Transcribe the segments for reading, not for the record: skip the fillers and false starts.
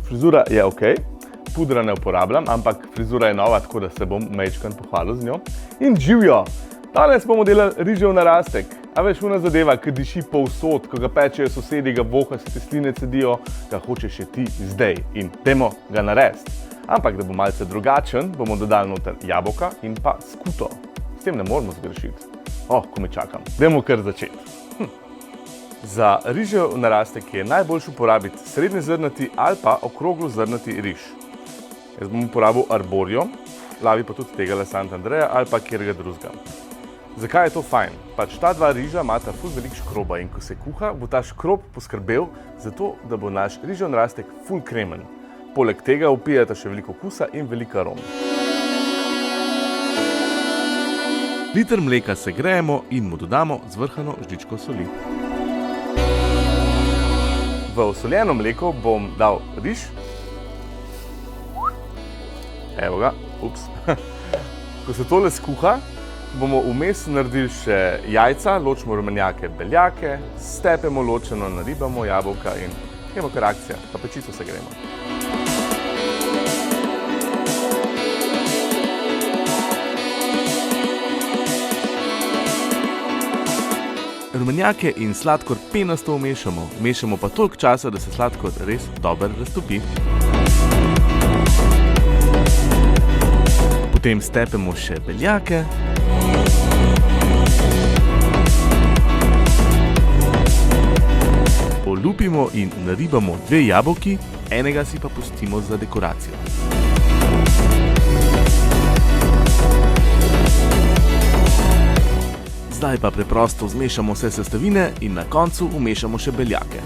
Frizura je ok, pudra ne uporabljam, ampak frizura je nova, tako da se bom majčkeno pohvalil z njo. In živjo! Danes bomo delali rižev narastek. A veš, una zadeva, ki diši povsod, ko ga pečejo sosedi, ga voha, se te sline cedijo, ga hočeš še ti zdaj in dajmo ga narediti. Ampak, da bo malce drugačen, bomo dodali noter jabolka in pa skuto. S tem ne moramo zgrešiti. Ko me čakam. Dajmo kar začeti. Za rižev narastek je najboljše uporabiti srednjezrnati ali pa okroglo-zrnati riž. Jaz bom uporabil arborijo, lavi pa tudi tega Sant'Andrea ali pa kjerga drugega. Zakaj je to fajn? Pač ta dva riža imata ful veliko škroba in ko se kuha, bo ta škrob poskrbel za to, da bo naš rižev narastek ful kremen. Poleg tega vpijata še veliko okusa in veliko arom. Liter mleka segrejemo in mu dodamo zvrhano žličko soli. V osoljeno mleko bom dal riž. Evo ga, ups. Ko se tole skuha, bomo vmes naredili še jajca, ločimo rumenjake, beljake, stepemo ločeno, naribamo jabolka in gremo kar akcija, pa pečico segrejemo. Rumenjake in sladkor penasto vmešamo, mešamo pa toliko časa, da se sladkor res dobro raztopi. Potem stepemo še beljake. Olupimo in naribamo 2 jabolki, enega si pa pustimo za dekoracijo. Zdaj pa preprosto zmešamo vse sestavine in na koncu vmešamo še beljake.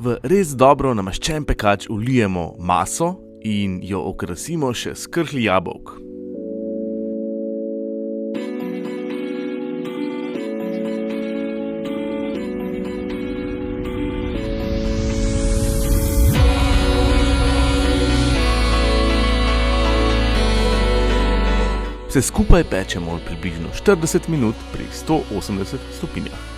V res dobro namaščen pekač vlijemo maso in jo okrasimo še s krhlji jabolk. Vse skupaj pečemo približno 40 minut pri 180 stopinjah.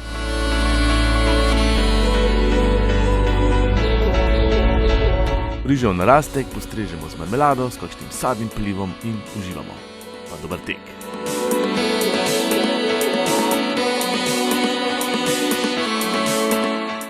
Rižev narastek postrežemo z marmelado, s kakšnim sadnim polivom in uživamo. Pa dober tek!